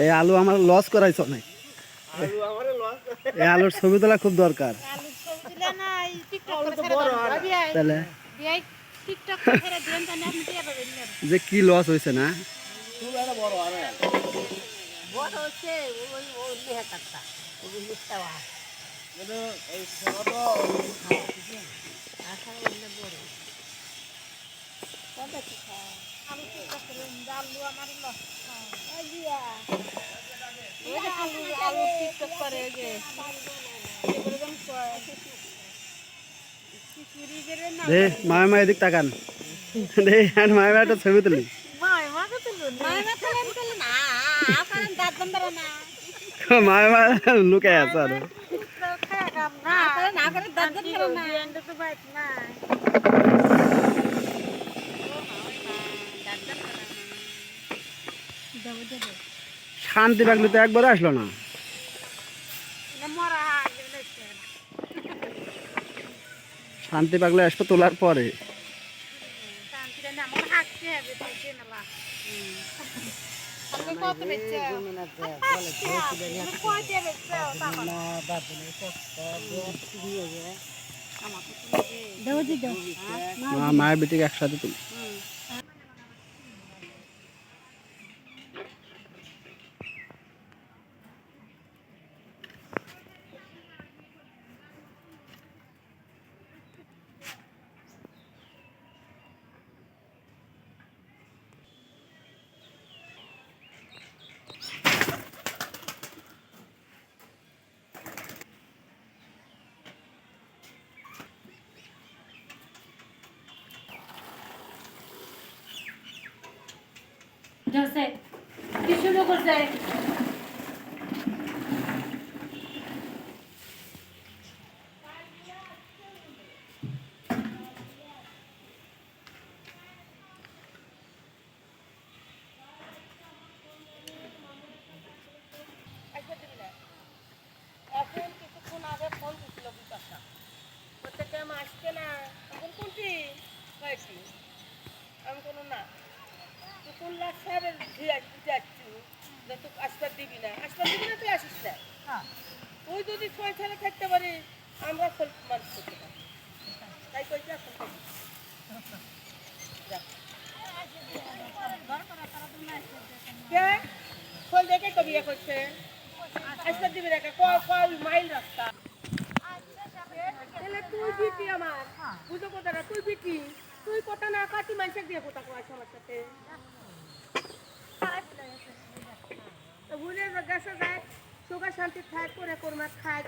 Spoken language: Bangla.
এই আলু আমার লস করাইছ নাই। এই আলুর ছবি তোলা খুব দরকার। তাহলে যে কি লস হয়েছে না? মামা এদিক তাকান, মামা একটা ছবি তুলি। মামা লুকায় আছে আরো। শান্তি পাগলি তো একবারও আসলো না। শান্তি পাগলে আসবো তোলার পরে। মায়ের বেটিকে একসাথে তুলি। জোসে কি শুরু করছে? এখন কিছুক্ষণ আগে ফোন দিছিল বিকাশা, প্রত্যেকটা আমি আসছে না। এখন কোনটি হয়েছি আমি কোনো না, তুই কোন লাখ সাহেবের যাচ্ছি যে তুই আসবার দিবি না, আসবার দিবি না, তুই আসিস না। তুই যদি ছয় ছেলে থাকতে পারি আমরা মানুষ করতে পারি, তাই কইছি এখন ফোন দেখে তো বিয়ে করছে, আসবার দিবি না, কয় মাইল রাস্তা। তুই বিটি আমার বুঝো কোথাটা, তুই বিটি, তুই কোথা না কাটি মানুষের দিয়ে কোথা কোয়াস আমার সাথে ভুলে গেছে যায় সুখা শান্তি খায় করে কোরমা খায়।